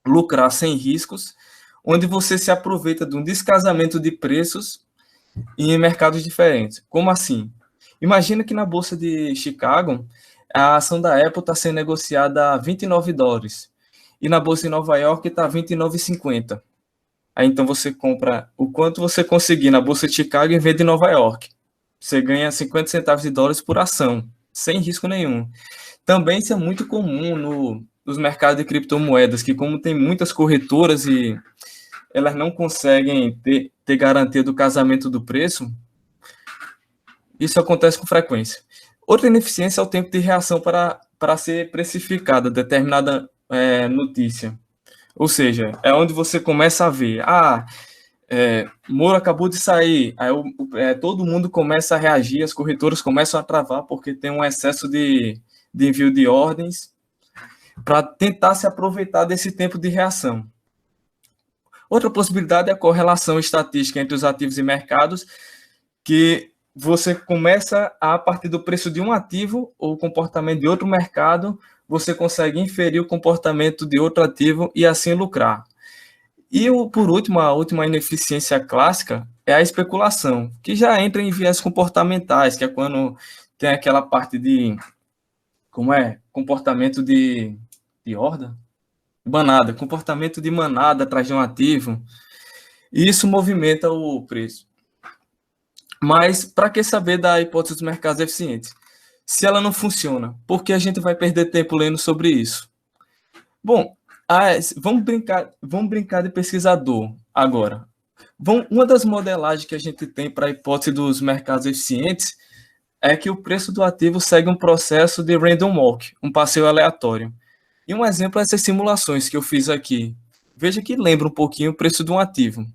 lucrar sem riscos, onde você se aproveita de um descasamento de preços em mercados diferentes. Como assim? Imagina que na Bolsa de Chicago, a ação da Apple está sendo negociada a $29, e na Bolsa de Nova York está a $29,50. Aí então você compra o quanto você conseguir na Bolsa de Chicago e vende em Nova York. Você ganha 50 centavos de dólares por ação, sem risco nenhum. Também isso é muito comum nos mercados de criptomoedas, que como tem muitas corretoras e elas não conseguem ter garantia do casamento do preço, Isso acontece com frequência. Outra ineficiência é o tempo de reação para ser precificada determinada notícia. Ou seja, é onde você começa a ver, Moro acabou de sair, aí todo mundo começa a reagir, as corretoras começam a travar porque tem um excesso de envio de ordens para tentar se aproveitar desse tempo de reação. Outra possibilidade é a correlação estatística entre os ativos e mercados, que você começa a partir do preço de um ativo ou o comportamento de outro mercado, você consegue inferir o comportamento de outro ativo e assim lucrar. E, por último, a última ineficiência clássica é a especulação, que já entra em viés comportamentais, que é quando tem aquela parte de, comportamento de horda? Manada, comportamento de manada atrás de um ativo, e isso movimenta o preço. Mas, para que saber da hipótese dos mercados eficientes? Se ela não funciona, por que a gente vai perder tempo lendo sobre isso? Bom, vamos brincar de pesquisador agora. Uma das modelagens que a gente tem para a hipótese dos mercados eficientes é que o preço do ativo segue um processo de random walk, um passeio aleatório. E um exemplo é essas simulações que eu fiz aqui. Veja que lembra um pouquinho o preço de um ativo.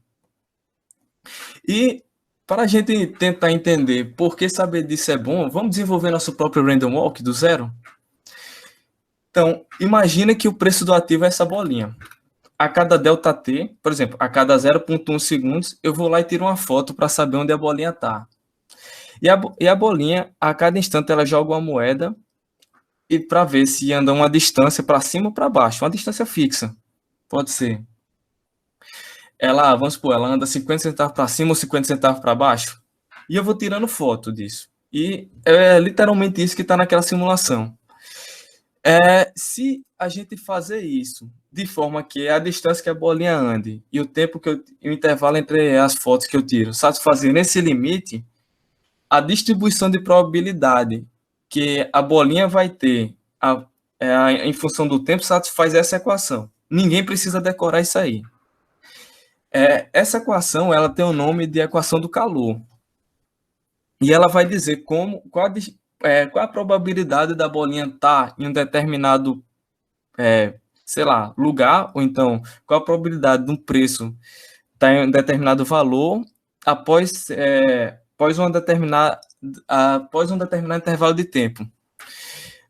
E para a gente tentar entender por que saber disso é bom, vamos desenvolver nosso próprio random walk do zero? Então, imagina que o preço do ativo é essa bolinha. A cada ΔT, por exemplo, a cada 0,1 segundos, eu vou lá e tiro uma foto para saber onde a bolinha está. E a bolinha, a cada instante, ela joga uma moeda e para ver se anda uma distância para cima ou para baixo, uma distância fixa. Pode ser. Vamos supor, ela anda 50 centavos para cima ou 50 centavos para baixo. E eu vou tirando foto disso. E é literalmente isso que está naquela simulação. Se a gente fazer isso de forma que a distância que a bolinha ande e o tempo o intervalo entre as fotos que eu tiro satisfazer nesse limite, a distribuição de probabilidade que a bolinha vai ter em função do tempo satisfaz essa equação. Ninguém precisa decorar isso aí. Essa equação ela tem o nome de equação do calor. E ela vai dizer qual a probabilidade da bolinha estar em um determinado, lugar, ou então, qual a probabilidade de um preço estar em um determinado valor após um determinado intervalo de tempo.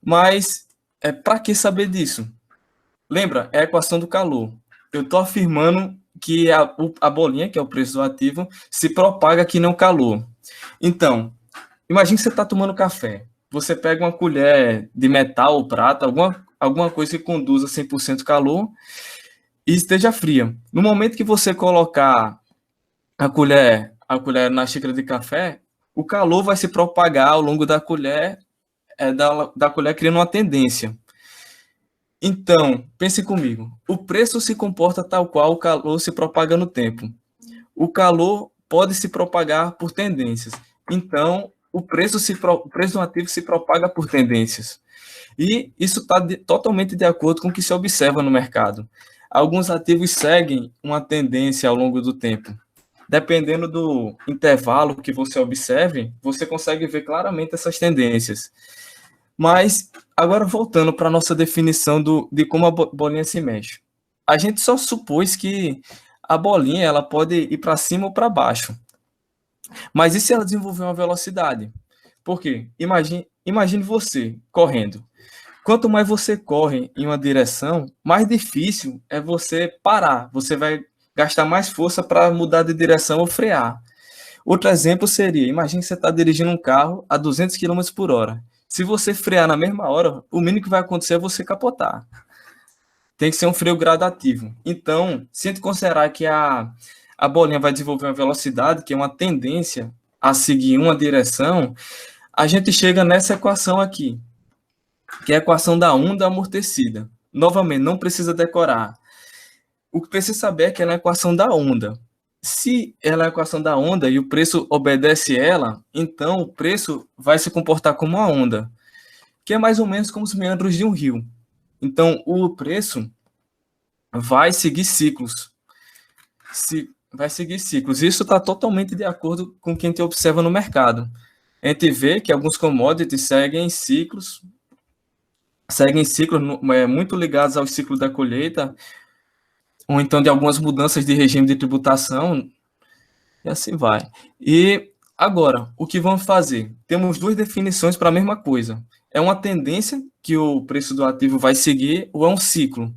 Mas, para que saber disso? Lembra? É a equação do calor. Eu estou afirmando que a bolinha, que é o preço do ativo, se propaga aqui no calor. Então, imagine que você está tomando café. Você pega uma colher de metal ou prata, alguma coisa que conduza 100% calor e esteja fria. No momento que você colocar a colher na xícara de café, o calor vai se propagar ao longo da colher, da colher criando uma tendência. Então, pense comigo. O preço se comporta tal qual o calor se propaga no tempo. O calor pode se propagar por tendências. Então, o preço do ativo se propaga por tendências. E isso está totalmente de acordo com o que se observa no mercado. Alguns ativos seguem uma tendência ao longo do tempo. Dependendo do intervalo que você observe, você consegue ver claramente essas tendências. Mas, agora voltando para a nossa definição de como a bolinha se mexe. A gente só supôs que a bolinha ela pode ir para cima ou para baixo. Mas e se ela desenvolver uma velocidade? Por quê? Imagine você correndo. Quanto mais você corre em uma direção, mais difícil é você parar. Você vai gastar mais força para mudar de direção ou frear. Outro exemplo seria, imagine que você está dirigindo um carro a 200 km por hora. Se você frear na mesma hora, o mínimo que vai acontecer é você capotar. Tem que ser um freio gradativo. Então, se a gente considerar que a bolinha vai desenvolver uma velocidade, que é uma tendência a seguir uma direção, a gente chega nessa equação aqui, que é a equação da onda amortecida. Novamente, não precisa decorar. O que precisa saber é que ela é a equação da onda. Se ela é a equação da onda e o preço obedece ela, então o preço vai se comportar como uma onda, que é mais ou menos como os meandros de um rio. Então, o preço vai seguir ciclos. Isso está totalmente de acordo com o que a gente observa no mercado. a gente vê que alguns commodities seguem ciclos muito ligados ao ciclo da colheita, ou então de algumas mudanças de regime de tributação, e assim vai. E agora, o que vamos fazer? Temos duas definições para a mesma coisa. É uma tendência que o preço do ativo vai seguir, ou é um ciclo?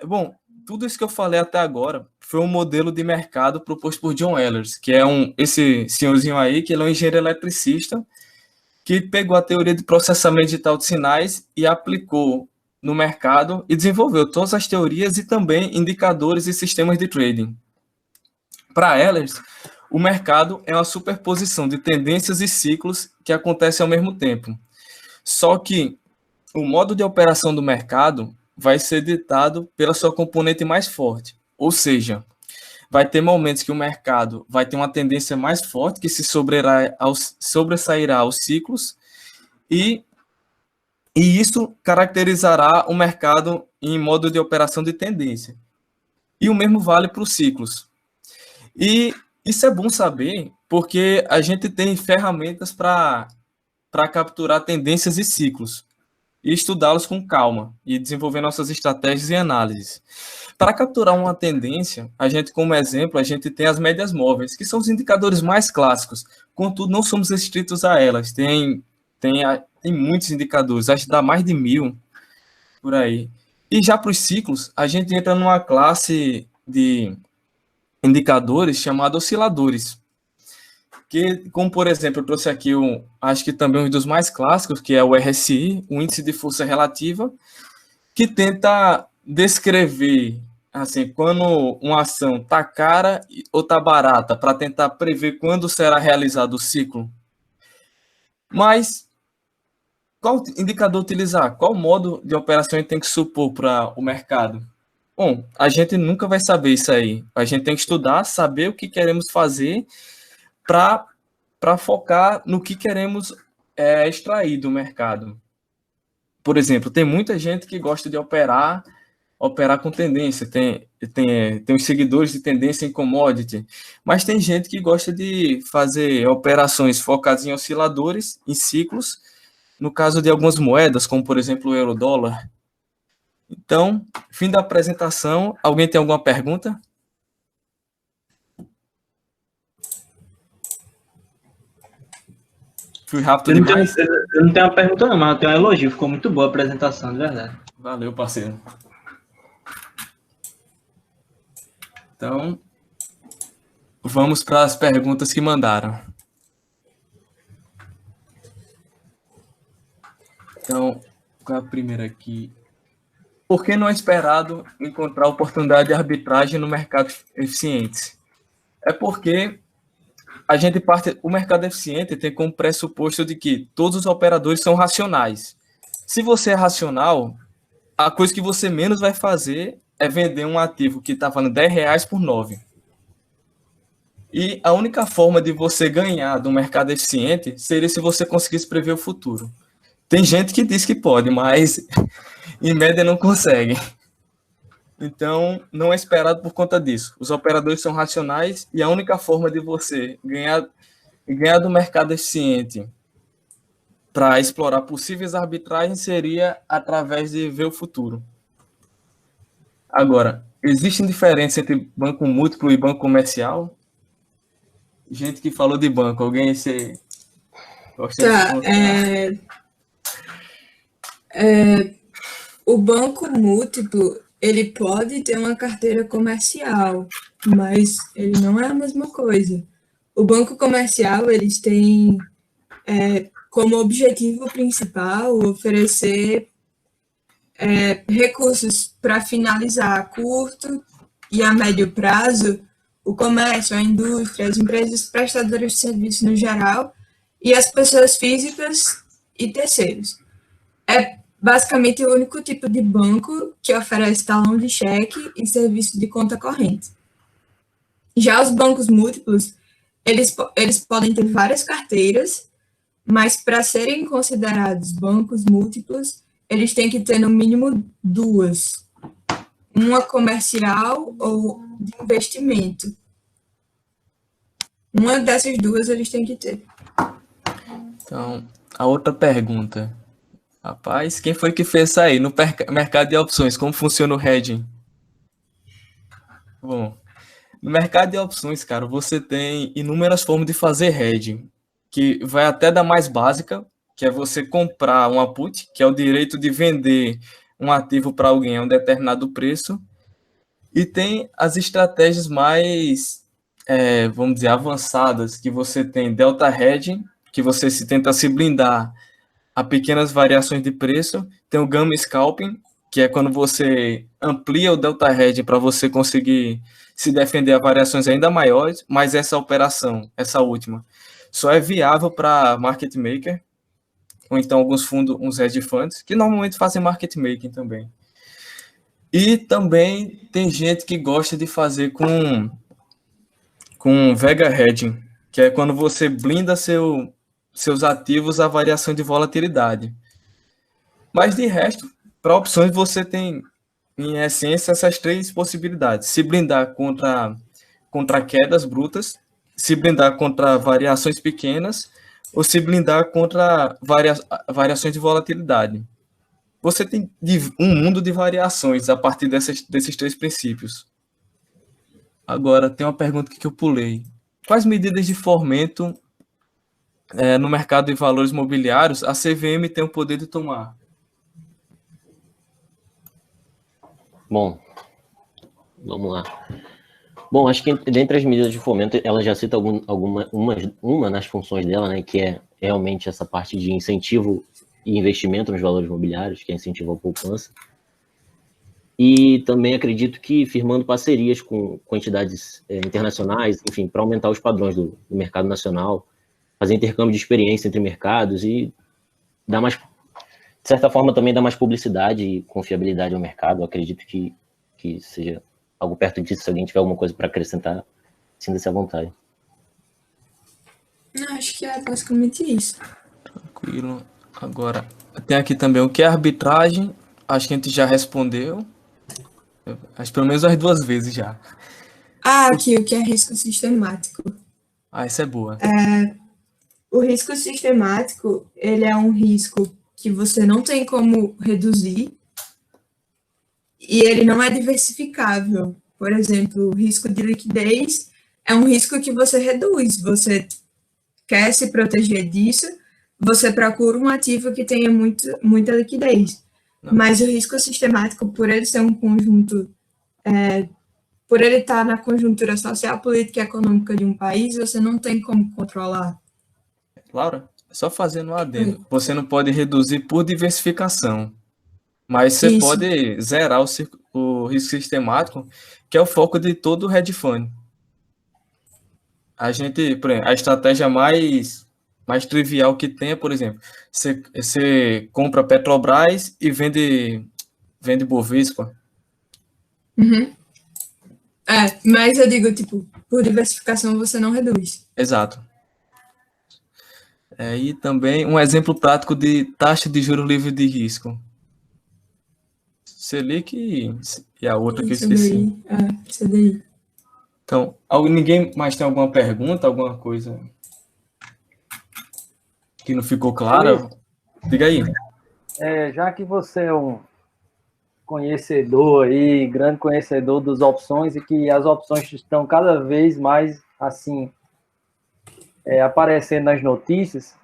Bom, tudo isso que eu falei até agora foi um modelo de mercado proposto por John Ehlers, que é esse senhorzinho aí, que ele é um engenheiro eletricista, que pegou a teoria de processamento digital de sinais e aplicou no mercado e desenvolveu todas as teorias e também indicadores e sistemas de trading. Para Ehlers, o mercado é uma superposição de tendências e ciclos que acontecem ao mesmo tempo. Só que o modo de operação do mercado vai ser ditado pela sua componente mais forte, ou seja, vai ter momentos que o mercado vai ter uma tendência mais forte que se sobressairá aos ciclos e isso caracterizará o mercado em modo de operação de tendência. E o mesmo vale para os ciclos. E isso é bom saber porque a gente tem ferramentas para capturar tendências e ciclos e estudá-los com calma e desenvolver nossas estratégias e análises. Para capturar uma tendência, como exemplo, a gente tem as médias móveis, que são os indicadores mais clássicos. Contudo, não somos restritos a elas. Tem muitos indicadores, acho que dá mais de 1000 por aí. E já para os ciclos, a gente entra numa classe de indicadores chamada osciladores. Que, como por exemplo, eu trouxe aqui acho que também um dos mais clássicos, que é o RSI, o índice de força relativa, que tenta descrever assim, quando uma ação está cara ou está barata, para tentar prever quando será realizado o ciclo. Mas qual indicador utilizar? Qual modo de operação a gente tem que supor para o mercado? Bom, a gente nunca vai saber isso aí. A gente tem que estudar, saber o que queremos fazer para focar no que queremos extrair do mercado. Por exemplo, tem muita gente que gosta de operar com tendência, tem os seguidores de tendência em commodity, mas tem gente que gosta de fazer operações focadas em osciladores, em ciclos, no caso de algumas moedas, como por exemplo o euro-dólar. Então, fim da apresentação. Alguém tem alguma pergunta? Fui rápido demais. Eu não tenho uma pergunta não, mas eu tenho um elogio. Ficou muito boa a apresentação, de verdade. Valeu, parceiro. Então, vamos para as perguntas que mandaram. Então, qual é a primeira aqui? Por que não é esperado encontrar oportunidade de arbitragem no mercado eficiente? É porque o mercado eficiente tem como pressuposto de que todos os operadores são racionais. Se você é racional, a coisa que você menos vai fazer é vender um ativo que está valendo R$10 por 9. E a única forma de você ganhar do mercado eficiente seria se você conseguisse prever o futuro. Tem gente que diz que pode, mas em média não consegue. Então, não é esperado por conta disso. Os operadores são racionais e a única forma de você ganhar do mercado eficiente para explorar possíveis arbitragens seria através de ver o futuro. Agora, existem diferenças entre banco múltiplo e banco comercial? Gente que falou de banco, alguém se gosta de o banco múltiplo, ele pode ter uma carteira comercial, mas ele não é a mesma coisa. O banco comercial, eles têm como objetivo principal oferecer recursos para finalizar a curto e a médio prazo o comércio, a indústria, as empresas prestadoras de serviço no geral e as pessoas físicas e terceiros. É basicamente o único tipo de banco que oferece talão de cheque e serviço de conta corrente. Já os bancos múltiplos, eles podem ter várias carteiras, mas para serem considerados bancos múltiplos, eles têm que ter no mínimo 2. Uma comercial ou de investimento. Uma dessas duas eles têm que ter. Então, a outra pergunta. Rapaz, quem foi que fez isso aí? No mercado de opções, como funciona o hedging? Bom, no mercado de opções, cara, você tem inúmeras formas de fazer hedging, que vai até da mais básica, que é você comprar uma put, que é o direito de vender um ativo para alguém a um determinado preço, e tem as estratégias mais, vamos dizer, avançadas, que você tem delta hedging, que você tenta se blindar a pequenas variações de preço, tem o gamma scalping, que é quando você amplia o delta hedging para você conseguir se defender a variações ainda maiores, mas essa operação, essa última, só é viável para market maker, ou então alguns fundos, uns hedge funds, que normalmente fazem market making também. E também tem gente que gosta de fazer com Vega Hedging, que é quando você blinda seus ativos à variação de volatilidade. Mas de resto, para opções você tem, em essência, essas três possibilidades. Se blindar contra quedas brutas, se blindar contra variações pequenas, ou se blindar contra variações de volatilidade. Você tem um mundo de variações a partir desses três princípios. Agora, tem uma pergunta que eu pulei. Quais medidas de fomento no mercado de valores mobiliários a CVM tem o poder de tomar? Bom, vamos lá. Bom, acho que dentre as medidas de fomento, ela já cita uma nas funções dela, né, que é realmente essa parte de incentivo e investimento nos valores imobiliários, que é incentivo à poupança. E também acredito que firmando parcerias com entidades internacionais, enfim, para aumentar os padrões do mercado nacional, fazer intercâmbio de experiência entre mercados e dar mais, de certa forma, também dar mais publicidade e confiabilidade ao mercado. Eu acredito que seja algo perto disso. Se alguém tiver alguma coisa para acrescentar, sinta-se à vontade. Não, acho que é basicamente isso. Tranquilo. Agora, tem aqui também o que é arbitragem. Acho que a gente já respondeu. Acho pelo menos as 2 vezes já. Aqui o que é risco sistemático. Essa é boa. O risco sistemático, ele é um risco que você não tem como reduzir e ele não é diversificável. Por exemplo, o risco de liquidez é um risco que você reduz. Você quer se proteger disso, você procura um ativo que tenha muita liquidez. Mas o risco sistemático, por ele ser um conjunto, por ele estar na conjuntura social, política e econômica de um país, você não tem como controlar. Laura, só fazendo um adendo. Você não pode reduzir por diversificação, mas você Isso. pode zerar o risco sistemático, que é o foco de todo o hedge fund. A gente, por exemplo, a estratégia mais trivial que tem é, por exemplo, você compra Petrobras e vende Bovespa. Uhum. Mas eu digo, tipo, por diversificação você não reduz. Exato. E também um exemplo prático de taxa de juros livre de risco. Selic e a outra que eu esqueci. CDI. Então, ninguém mais tem alguma pergunta, alguma coisa que não ficou clara? Diga aí. Já que você é um conhecedor aí, grande conhecedor das opções e que as opções estão cada vez mais, assim, aparecendo nas notícias,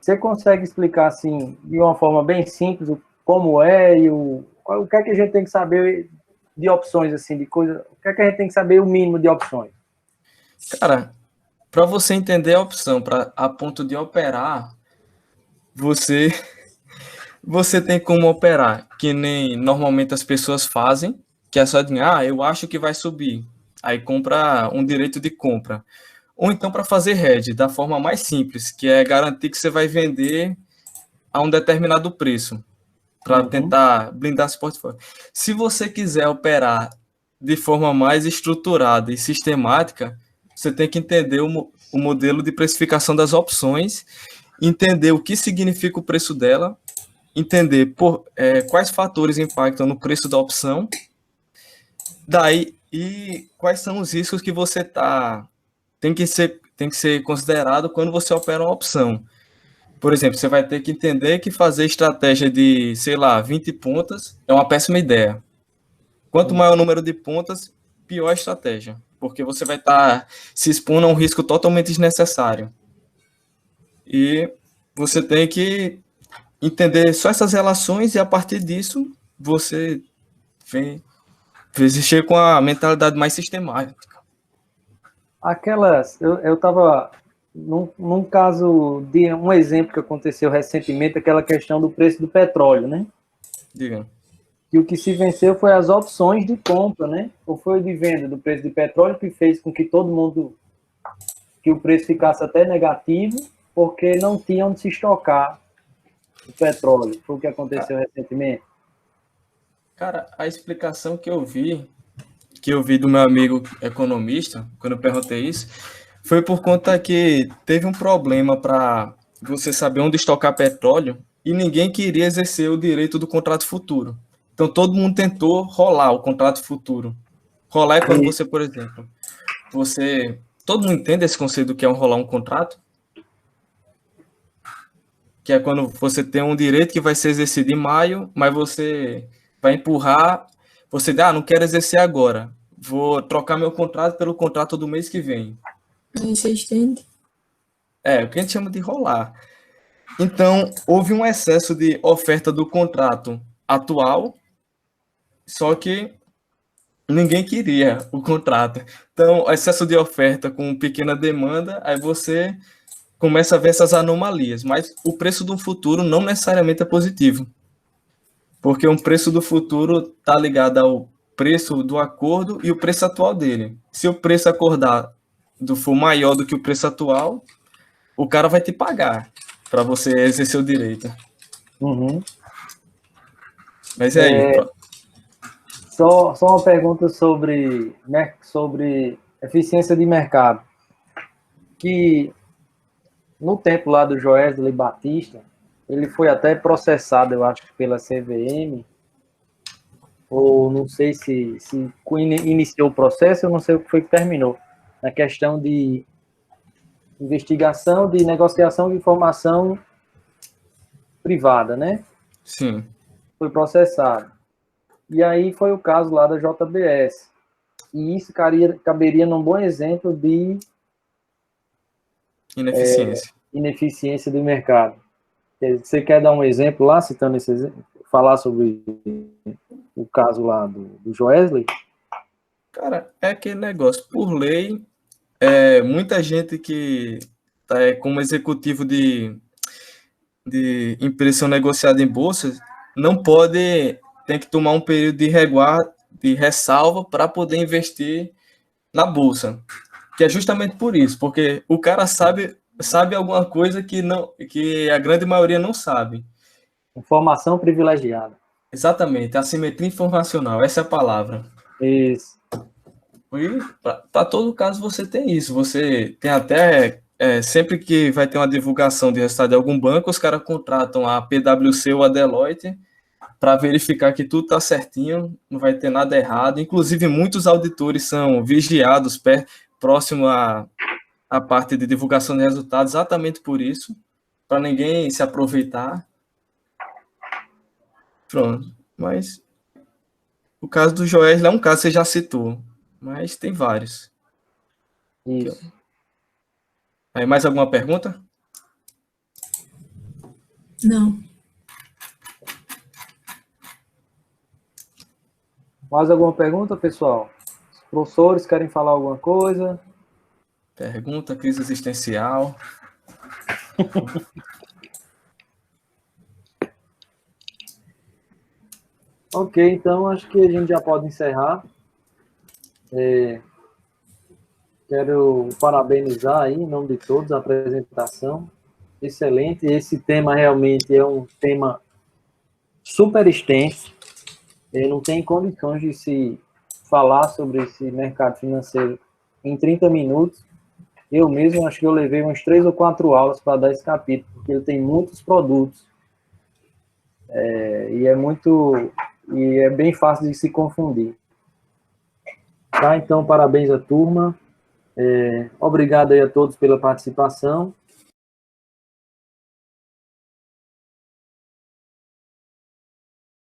você consegue explicar, assim, de uma forma bem simples, como é e o que é que a gente tem que saber de opções, assim, de coisa, o que é que a gente tem que saber o mínimo de opções? Cara, para você entender a opção a ponto de operar, você tem como operar, que nem normalmente as pessoas fazem, que é só de, eu acho que vai subir, aí compra um direito de compra. Ou então para fazer hedge, da forma mais simples, que é garantir que você vai vender a um determinado preço, para tentar blindar esse portfólio. Se você quiser operar de forma mais estruturada e sistemática, você tem que entender o modelo de precificação das opções, entender o que significa o preço dela, entender quais fatores impactam no preço da opção, e quais são os riscos que você tem tem que ser considerado quando você opera uma opção. Por exemplo, você vai ter que entender que fazer estratégia de, sei lá, 20 pontas é uma péssima ideia. Quanto maior o número de pontas, pior a estratégia, porque você vai estar se expondo a um risco totalmente desnecessário. E você tem que entender só essas relações e, a partir disso, você vem existir com a mentalidade mais sistemática. Eu estava num caso de um exemplo que aconteceu recentemente, aquela questão do preço do petróleo, né? Diga. E o que se venceu foi as opções de compra, né? Ou foi de venda do preço de petróleo, que fez com que todo mundo, que o preço ficasse até negativo, porque não tinha onde se estocar o petróleo. Foi o que aconteceu recentemente. Cara, a explicação que eu vi do meu amigo economista, quando eu perguntei isso, foi por conta que teve um problema para você saber onde estocar petróleo e ninguém queria exercer o direito do contrato futuro. Então todo mundo tentou rolar o contrato futuro. Rolar é quando você, por exemplo, todo mundo entende esse conceito do que é rolar um contrato? Que é quando você tem um direito que vai ser exercido em maio, mas você vai empurrar, você diz, não quero exercer agora, vou trocar meu contrato pelo contrato do mês que vem. Aí você estende. É, o que a gente chama de rolar. Então, houve um excesso de oferta do contrato atual, só que ninguém queria o contrato. Então, excesso de oferta com pequena demanda, aí você começa a ver essas anomalias. Mas o preço do futuro não necessariamente é positivo, porque o preço do futuro está ligado ao preço do acordo e o preço atual dele. Se o preço acordado for maior do que o preço atual, o cara vai te pagar para você exercer o direito. Uhum. Mas é aí. Só uma pergunta sobre eficiência de mercado. Que no tempo lá do Joesley Batista, ele foi até processado, eu acho, pela CVM, ou não sei se iniciou o processo, eu não sei o que foi que terminou, na questão de investigação de negociação de informação privada, né? Sim. Foi processado. E aí foi o caso lá da JBS. E isso caberia num bom exemplo de ineficiência do mercado. Você quer dar um exemplo lá, citando esse exemplo? Falar sobre o caso lá do Joesley? Cara, é aquele negócio. Por lei, muita gente que está como executivo de impressão negociada em bolsa não tem que tomar um período de ressalva para poder investir na bolsa. Que é justamente por isso, porque o cara sabe alguma coisa que a grande maioria não sabe. Informação privilegiada. Exatamente, assimetria informacional, essa é a palavra. Isso. E para todo caso você tem isso. Você tem até, sempre que vai ter uma divulgação de resultado de algum banco, os caras contratam a PwC ou a Deloitte para verificar que tudo está certinho, não vai ter nada errado. Inclusive, muitos auditores são vigiados próximo à parte de divulgação de resultados, exatamente por isso, para ninguém se aproveitar. Pronto. Mas o caso do Joesley é um caso que você já citou, mas tem vários. Isso. Aí, mais alguma pergunta? Não. Mais alguma pergunta, pessoal? Os professores querem falar alguma coisa? Pergunta, crise existencial. Ok, então acho que a gente já pode encerrar. Quero parabenizar aí, em nome de todos, a apresentação. Excelente. Esse tema realmente é um tema super extenso. Não tem condições de se falar sobre esse mercado financeiro em 30 minutos. Eu mesmo acho que eu levei umas 3 ou 4 aulas para dar esse capítulo, porque ele tem muitos produtos. E é bem fácil de se confundir. Tá? Então, parabéns à turma. Obrigado aí a todos pela participação.